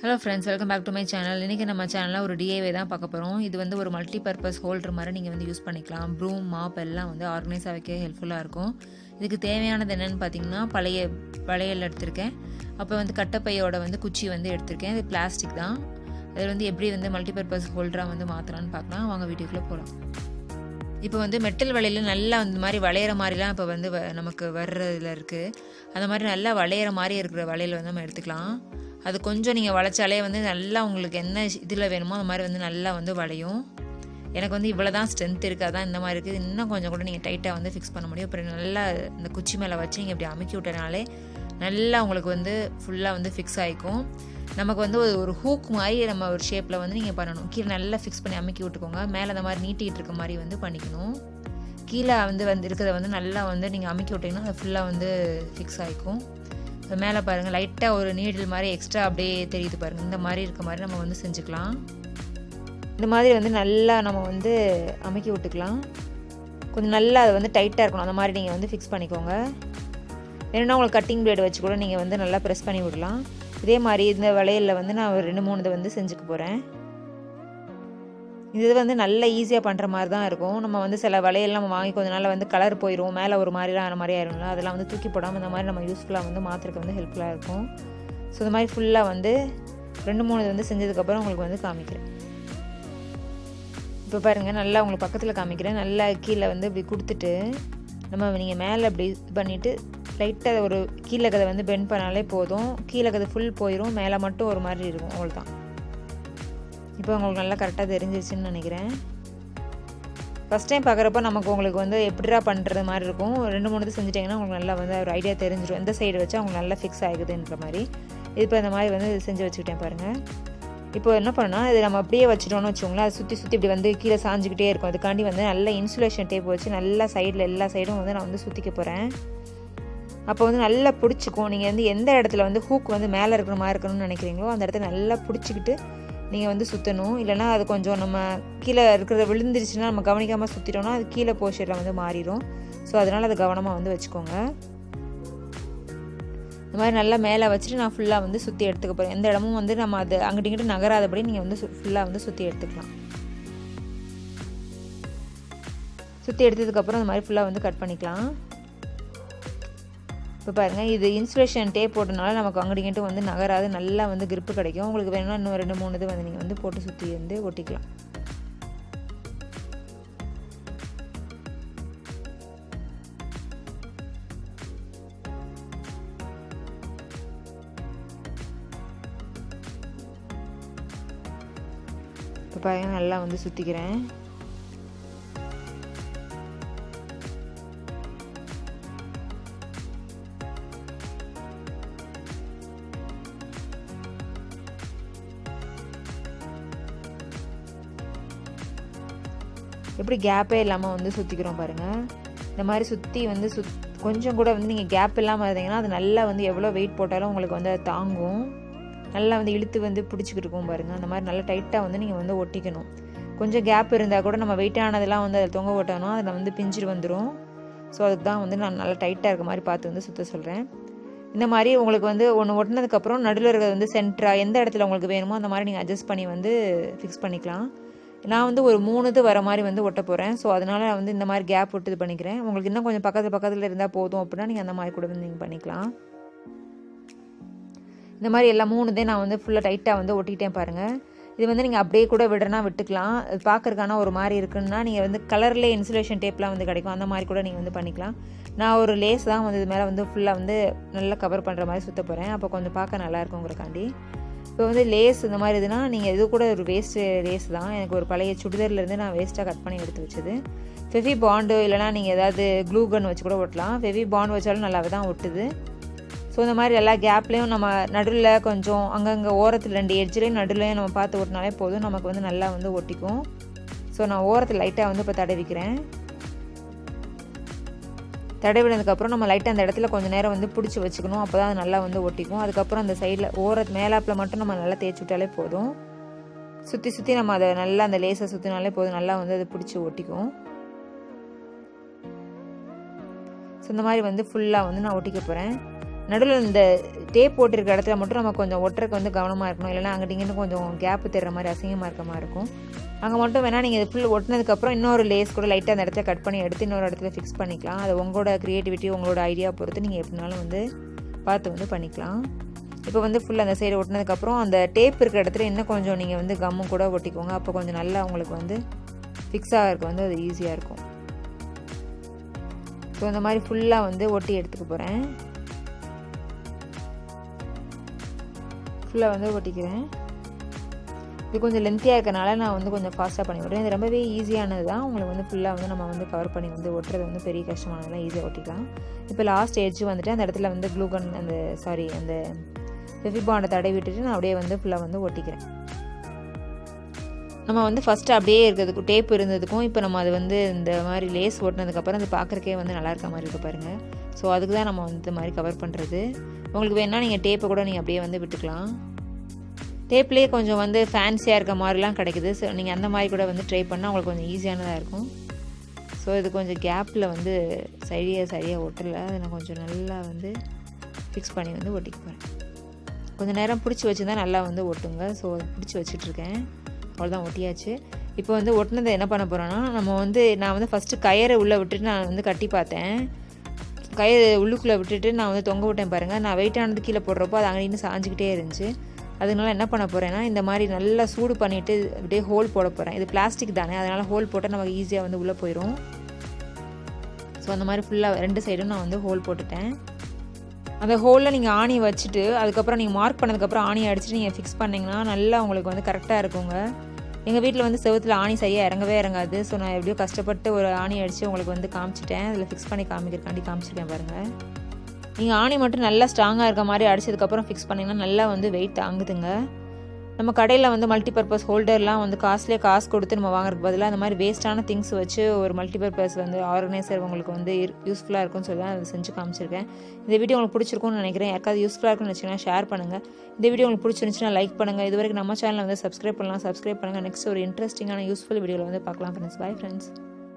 Hello friends, welcome back to my channel. இன்னைக்கு நம்ம சேனல்ல ஒரு DIY தான் பார்க்க போறோம். இது வந்து ஒரு மல்டி பர்பஸ் ஹோல்டர் மாதிரி நீங்க வந்து யூஸ் பண்ணிக்கலாம். ப்ரூம், மாப் எல்லாம் வந்து ஆர்கனைஸா வைக்க ஹெல்ப்ஃபுல்லா இருக்கும். இதுக்கு தேவையானது என்னன்னு பாத்தீங்கன்னா பழைய வளையல் எடுத்துர்க்கேன். அப்ப வந்து கட்டப்பையோட வந்து குச்சி வந்து எடுத்துர்க்கேன். இது பிளாஸ்டிக் தான். அது வந்து எப்படி வந்து மல்டி பர்பஸ் ஹோல்டரா வந்து மாத்தலாம்னு பார்க்கலாம். வாங்க வீடியோக்குள்ள போலாம். இப்போ வந்து மெட்டல் வளையல நல்லா இந்த மாதிரி வளையற மாதிரிலாம் இப்போ வந்து நமக்கு வர்றதுல இருக்கு. அந்த மாதிரி நல்லா வளையற மாதிரி இருக்கிற வளையல் வந்து நம்ம எடுத்துக்கலாம். அது கொஞ்சம் நீங்கள் வளைச்சாலே வந்து நல்லா உங்களுக்கு என்ன இதில் வேணுமோ அந்த மாதிரி வந்து நல்லா வந்து வளையும். எனக்கு வந்து இவ்வளோ தான் ஸ்ட்ரென்த் இருக்குது, அதான் இந்த மாதிரி இருக்குது. இன்னும் கொஞ்சம் கூட நீங்கள் டைட்டாக வந்து ஃபிக்ஸ் பண்ண முடியும். அப்புறம் நல்லா இந்த குச்சி மேலே வச்சு நீங்கள் இப்படி அமுக்கி விட்டனாலே நல்லா உங்களுக்கு வந்து ஃபுல்லாக வந்து ஃபிக்ஸ் ஆகிக்கும். நமக்கு வந்து ஒரு ஹூக் மாதிரி நம்ம ஒரு ஷேப்பில் வந்து நீங்கள் பண்ணணும். கீழே நல்லா ஃபிக்ஸ் பண்ணி அமுக்கி விட்டுக்கோங்க. மேலே அந்த மாதிரி நீட்டிகிட்டு இருக்க மாதிரி வந்து பண்ணிக்கணும். கீழே வந்து இருக்கிறத வந்து நல்லா வந்து நீங்கள் அமுக்கி விட்டிங்கன்னா அது ஃபுல்லாக வந்து ஃபிக்ஸ் ஆகிக்கும். இப்போ மேலே பாருங்கள், லைட்டாக ஒரு நீடில் மாதிரி எக்ஸ்ட்ரா அப்படியே தெரியுது பாருங்கள். இந்த மாதிரி இருக்க மாதிரி நம்ம வந்து செஞ்சுக்கலாம். இந்த மாதிரி வந்து நல்லா நம்ம வந்து அமுக்கி விட்டுக்கலாம். கொஞ்சம் நல்லா அது வந்து டைட்டாக இருக்கணும். அந்த மாதிரி நீங்கள் வந்து ஃபிக்ஸ் பண்ணிக்கோங்க. வேணும்னா உங்களுக்கு கட்டிங் பிளேடு வச்சு கூட நீங்கள் வந்து நல்லா ப்ரெஸ் பண்ணி விடலாம். இதே மாதிரி இந்த வளையலில் வந்து நான் ஒரு 2-3 இதை வந்து செஞ்சுக்க போகிறேன். இது வந்து நல்ல ஈஸியாக பண்ணுற மாதிரி தான் இருக்கும். நம்ம வந்து சில வளையல்லாம் நம்ம வாங்கி கொஞ்ச நாள் வந்து கலர் போயிடும், மேலே ஒரு மாதிரிலாம் ஆன மாதிரி ஆயிரும்ல, அதெல்லாம் வந்து தூக்கி போடாமல் இந்த மாதிரி நம்ம யூஸ்ஃபுல்லாக வந்து மாற்றுறதுக்கு வந்து ஹெல்ப்ஃபுல்லாக இருக்கும். ஸோ இந்த மாதிரி ஃபுல்லாக வந்து 2-3 வந்து செஞ்சதுக்கப்புறம் உங்களுக்கு வந்து காமிக்கிறேன். இப்போ பாருங்கள், நல்லா உங்களுக்கு பக்கத்தில் காமிக்கிறேன். நல்லா கீழே வந்து இப்படி கொடுத்துட்டு நீங்கள் மேலே அப்படி இது பண்ணிவிட்டு லைட்டாக ஒரு கீழே கதை வந்து பெண்ட் பண்ணாலே போதும். கீழே கதை ஃபுல் போயிடும், மேலே மட்டும் ஒரு மாதிரி இருக்கும். அவ்வளோதான். இப்போ உங்களுக்கு நல்லா கரெக்டாக தெரிஞ்சிருச்சுன்னு நினைக்கிறேன். ஃபஸ்ட் டைம் பார்க்குறப்ப உங்களுக்கு வந்து எப்படிடா பண்ணுறது மாதிரி இருக்கும். 2-3 இது செஞ்சுட்டிங்கன்னா உங்களுக்கு நல்லா வந்து ஒரு ஐடியா தெரிஞ்சிடும். எந்த சைடு வச்சா உங்களுக்கு நல்லா ஃபிக்ஸ் ஆகுதுன்ற மாதிரி. இப்போ இந்த மாதிரி வந்து செஞ்சு வச்சுக்கிட்டேன் பாருங்கள். இப்போ என்ன பண்ணால் இது நம்ம அப்படியே வச்சுட்டோம்னு வச்சுக்கோங்களேன், அது சுற்றி சுற்றி இப்படி வந்து கீழே சாஞ்சிக்கிட்டே இருக்கும். அதுக்காண்டி வந்து நல்ல இன்சுலேஷன் டேப் வச்சு நல்லா சைடில் எல்லா சைடும் வந்து நான் வந்து சுற்றிக்க போகிறேன். அப்போ வந்து நல்லா பிடிச்சிக்கும். நீங்கள் வந்து எந்த இடத்துல வந்து ஹூக் வந்து மேலே இருக்கிற மாதிரி இருக்கணும்னு நினைக்கிறீங்களோ அந்த இடத்துல நல்லா பிடிச்சிக்கிட்டு நீங்கள் வந்து சுற்றணும். இல்லைனா அது கொஞ்சம் நம்ம கீழே இருக்கிறத விழுந்துருச்சுன்னா நம்ம கவனிக்காமல் சுற்றிட்டோம்னா அது கீழே போஷனில் வந்து மாறிடும். ஸோ அதனால் அதை கவனமாக வந்து வச்சுக்கோங்க. இந்த மாதிரி நல்லா மேலே வச்சுட்டு நான் ஃபுல்லாக வந்து சுற்றி எடுத்துக்க போகிறேன். எந்த இடமும் வந்து நம்ம அது அங்கிட்டு இங்கிட்டு நகராதபடி நீங்கள் வந்து ஃபுல்லாக வந்து சுற்றி எடுத்துக்கலாம். சுற்றி எடுத்ததுக்கப்புறம் இந்த மாதிரி ஃபுல்லாக வந்து கட் பண்ணிக்கலாம். இப்போ பாருங்கள், இது இன்சுலேஷன் டேப் போட்டனால நமக்கு அங்கிட்டு வந்து நகராது, நல்லா வந்து கிரிப்பு கிடைக்கும். உங்களுக்கு வேணும்னா இன்னும் 2-3 இது வந்து நீங்கள் வந்து போட்டு சுற்றி வந்து ஒட்டிக்கலாம். இப்போ பாருங்கள், நல்லா வந்து சுற்றிக்கிறேன். எப்படி கேப்பே இல்லாமல் வந்து சுற்றிக்கிறோம் பாருங்கள். இந்த மாதிரி சுற்றி வந்து கொஞ்சம் கூட வந்து நீங்கள் கேப் இல்லாமல் இருந்தீங்கன்னா அது நல்லா வந்து எவ்வளோ வெயிட் போட்டாலும் உங்களுக்கு வந்து அது தாங்கும். நல்லா வந்து இழுத்து வந்து பிடிச்சிக்கிட்டு இருக்கும் பாருங்கள். அந்த மாதிரி நல்லா டைட்டாக வந்து நீங்கள் வந்து ஒட்டிக்கணும். கொஞ்சம் கேப் இருந்தால் கூட நம்ம வெயிட்டானதெல்லாம் வந்து அதில் தொங்க ஓட்டணும், அதில் வந்து பிஞ்சிட்டு வந்துடும். ஸோ அதுக்கு தான் வந்து நான் நல்லா டைட்டாக இருக்க மாதிரி பார்த்து வந்து சுற்ற சொல்கிறேன். இந்த மாதிரி உங்களுக்கு வந்து ஒன்று ஒட்டினதுக்கப்புறம் நடுவில் இருக்கிறது வந்து சென்டராக எந்த இடத்துல உங்களுக்கு வேணுமோ அந்த மாதிரி நீங்கள் அட்ஜஸ்ட் பண்ணி வந்து ஃபிக்ஸ் பண்ணிக்கலாம். நான் வந்து ஒரு 3 இது வர மாதிரி வந்து ஒட்ட போகிறேன். ஸோ அதனால் நான் வந்து இந்த மாதிரி கேப் விட்டு இது பண்ணிக்கிறேன். உங்களுக்கு இன்னும் கொஞ்சம் பக்கத்தில் இருந்தால் போதும் அப்படின்னா நீங்கள் அந்த மாதிரி கூட வந்து நீங்கள் பண்ணிக்கலாம். இந்த மாதிரி எல்லா 3 இதையும் நான் வந்து ஃபுல்லாக டைட்டாக வந்து ஒட்டிக்கிட்டேன் பாருங்கள். இது வந்து நீங்கள் அப்படியே கூட விடுறனா விட்டுக்கலாம். அது பார்க்குறதுக்கான ஒரு மாதிரி இருக்குன்னா நீங்கள் வந்து கலர்லேயே இன்சுலேஷன் டேப்லாம் வந்து கிடைக்கும், அந்த மாதிரி கூட நீங்கள் வந்து பண்ணிக்கலாம். நான் ஒரு லேஸ் தான் வந்து இது மேலே வந்து ஃபுல்லாக வந்து நல்லா கவர் பண்ணுற மாதிரி சுற்ற போகிறேன். அப்போ கொஞ்சம் பார்க்க நல்லா இருக்குங்கிறக்காண்டி. இப்போ வந்து லேஸ் இந்த மாதிரி இதுனா நீங்கள் இது கூட ஒரு வேஸ்ட்டு லேஸ் தான். எனக்கு ஒரு பழைய சுடிதார்லேருந்து நான் வேஸ்ட்டாக கட் பண்ணி எடுத்து வச்சது. ஃபெவி பாண்டு இல்லைனா நீங்கள் ஏதாவது க்ளூ கன் வச்சு கூட ஒட்டலாம். ஃபெவி பாண்ட் வச்சாலும் நல்லாவே தான் ஒட்டுது. ஸோ இந்த மாதிரி எல்லா கேப்லேயும் நம்ம நடுவில் கொஞ்சம் அங்கங்கே ஓரத்தில் 2 எட்ஜ்லேயும் நடுவுலையும் நம்ம பார்த்து ஒட்டினாலே போதும், நமக்கு வந்து நல்லா வந்து ஒட்டிக்கும். ஸோ நான் ஓரத்தில் லைட்டாக வந்து இப்போ தடவிக்கிறேன். தடவினதுக்கப்புறம் நம்ம லைட்டாக அந்த இடத்துல கொஞ்சம் நேரம் வந்து பிடிச்சி வச்சுக்கணும். அப்போ தான் அது நல்லா வந்து ஒட்டிக்கும். அதுக்கப்புறம் அந்த சைடில் மேலாப்பில் மட்டும் நம்ம நல்லா தேய்ச்சி விட்டாலே போதும். சுற்றி நம்ம அதை நல்லா அந்த லேஸை சுற்றினாலே போதும், நல்லா வந்து அது பிடிச்சி ஒட்டிக்கும். ஸோ இந்த மாதிரி வந்து ஃபுல்லாக வந்து நான் ஒட்டிக்க போகிறேன். நடுவில் இந்த டேப் போட்டிருக்க இடத்துல மட்டும் நம்ம கொஞ்சம் ஒட்டுறக்கு வந்து கவனமாக இருக்கணும். இல்லைனா அங்கிட்ட இங்கிட்ட கொஞ்சம் கேப்பு தெரிற மாதிரி அசிங்கமாக இருக்க மாதிரி இருக்கும். அங்கே மட்டும் வேணால் நீங்கள் இது ஃபுல் ஒட்டினதுக்கப்புறம் இன்னொரு லேஸ் கூட லைட்டாக அந்த இடத்துல கட் பண்ணி எடுத்து இன்னொரு இடத்துல ஃபிக்ஸ் பண்ணிக்கலாம். அது உங்களோட க்ரியேட்டிவிட்டி உங்களோட ஐடியா பொறுத்து நீங்கள் எப்படினாலும் வந்து பார்த்து வந்து பண்ணிக்கலாம். இப்போ வந்து ஃபுல்லாக அந்த சைடு ஒட்டினதுக்கப்புறம் அந்த டேப் இருக்கிற இடத்துல இன்னும் கொஞ்சம் நீங்கள் வந்து கம்மு கூட ஒட்டிக்கோங்க. அப்போ கொஞ்சம் நல்லா உங்களுக்கு வந்து ஃபிக்ஸ் ஆகிறதுக்கு வந்து அது ஈஸியாக இருக்கும். ஸோ இந்த மாதிரி ஃபுல்லாக வந்து ஒட்டி எடுத்துக்க போகிறேன். ஃபுல்லாக வந்து ஒட்டிக்கிறேன். இது கொஞ்சம் லென்த்தியாக இருக்கனால நான் வந்து கொஞ்சம் ஃபாஸ்ட்டாக பண்ணி விட்றேன். இது ரொம்பவே ஈஸியானது தான். உங்களுக்கு வந்து ஃபுல்லாக வந்து நம்ம வந்து கவர் பண்ணி வந்து ஒட்டுறது வந்து பெரிய கஷ்டமானதெல்லாம் ஈஸியாக ஒட்டிக்கலாம். இப்போ லாஸ்ட் எட்ஜ் வந்துட்டு அந்த இடத்துல வந்து க்ளூகன் அந்த ஃபெவிபாண்டை தடவி விட்டுட்டு நான் அப்படியே வந்து ஃபுல்லாக வந்து ஒட்டிக்கிறேன். நம்ம வந்து ஃபஸ்ட்டு அப்படியே இருக்கிறதுக்கும் டேப் இருந்ததுக்கும் இப்போ நம்ம அது வந்து இந்த மாதிரி லேஸ் ஓட்டினதுக்கப்புறம் அது பார்க்குறக்கே வந்து நல்லா இருக்க மாதிரி இருக்குது பாருங்கள். ஸோ அதுக்கு தான் நம்ம வந்து இந்த மாதிரி கவர் பண்ணுறது. உங்களுக்கு வேணால் நீங்கள் டேப்பை கூட நீங்கள் அப்படியே வந்து விட்டுக்கலாம். டேப்லேயே கொஞ்சம் வந்து ஃபேன்சியாக இருக்க மாதிரிலாம் கிடைக்குது. ஸோ நீங்கள் அந்த மாதிரி கூட வந்து ட்ரை பண்ணால் உங்களுக்கு கொஞ்சம் ஈஸியானதாக இருக்கும். ஸோ இது கொஞ்சம் கேப்பில் வந்து சரியாக ஒட்டலை. அதை நான் கொஞ்சம் நல்லா வந்து ஃபிக்ஸ் பண்ணி வந்து ஒட்டிக்க போகிறேன். கொஞ்சம் நேரம் பிடிச்சி வச்சுருந்தா நல்லா வந்து ஒட்டுங்க. ஸோ பிடிச்சி வச்சிட்ருக்கேன். அவ்வளோதான், ஒட்டியாச்சு. இப்போ வந்து ஒட்டினதை என்ன பண்ண போகிறோன்னா நான் வந்து ஃபஸ்ட்டு கயிறை உள்ளே விட்டுட்டு நான் வந்து கட்டி பார்த்தேன். கயிறு உள்ளுக்குள்ளே விட்டுட்டு நான் வந்து தொங்க விட்டேன் பாருங்கள். நான் வெயிட்டானது கீழே போடுறப்போ அது அங்கே நின்று சாஞ்சிக்கிட்டே இருந்துச்சு. அதனால என்ன பண்ண போகிறேன்னா இந்த மாதிரி நல்லா சூடு பண்ணிவிட்டு அப்படியே ஹோல் போட போகிறேன். இது பிளாஸ்டிக் தானே, அதனால் ஹோல் போட்டால் நமக்கு ஈஸியாக வந்து உள்ளே போயிடும். ஸோ அந்த மாதிரி ஃபுல்லாக 2 சைடும் நான் வந்து ஹோல் போட்டுட்டேன். அந்த ஹோலில் நீங்கள் ஆணி வச்சுட்டு அதுக்கப்புறம் நீங்கள் மார்க் பண்ணதுக்கப்புறம் ஆணி அடிச்சுட்டு நீங்கள் ஃபிக்ஸ் பண்ணிங்கன்னா நல்லா உங்களுக்கு வந்து கரெக்டாக இருக்குங்க. எங்கள் வீட்டில் வந்து செவுத்தில் ஆணி சரியாக இறங்கவே இறங்காது. ஸோ நான் எப்படியோ கஷ்டப்பட்டு ஒரு ஆணி அடித்து உங்களுக்கு வந்து காமிச்சிட்டேன். அதில் ஃபிக்ஸ் பண்ணி காமிக்கிறக்காண்டி காமிச்சிருக்கேன் பாருங்கள். நீங்கள் ஆணி மட்டும் நல்லா ஸ்ட்ராங்காக இருக்க மாதிரி அடிச்சதுக்கப்புறம் ஃபிக்ஸ் பண்ணிங்கன்னா நல்லா வந்து வெயிட் தாங்குதுங்க. நம்ம கடையில் வந்து மல்டிபர்பஸ் ஹோல்டர்லாம் வந்து காசு கொடுத்து நம்ம வாங்குறதுக்கு பதிலாக அந்த மாதிரி வேஸ்ட்டான திங்ஸ் வச்சு ஒரு மல்டிபர்பஸ் வந்து ஆர்கனைசர் உங்களுக்கு வந்து யூஸ்ஃபுல்லாக இருக்கும்னு சொல்லி தான் அதை செஞ்சு காமிச்சிருக்கேன். இந்த வீடியோ உங்களுக்கு பிடிச்சிருக்கும்னு நினைக்கிறேன். யாருக்காவது யூஸ்ஃபுல்லாக இருக்குன்னு வச்சுன்னா ஷேர் பண்ணுங்கள். இந்த வீடியோ உங்களுக்கு பிடிச்சிருந்துச்சுன்னா லைக் பண்ணுங்கள். இது வரைக்கும் நம்ம சேனலை வந்து சப்ஸ்கிரைப் பண்ணுங்கள். நெக்ஸ்ட் ஒரு இன்ட்ரெஸ்டிங்கான யூஸ்ஃபுல் வீடியோவில் வந்து பார்க்கலாம் ஃப்ரெண்ட்ஸ். Bye friends.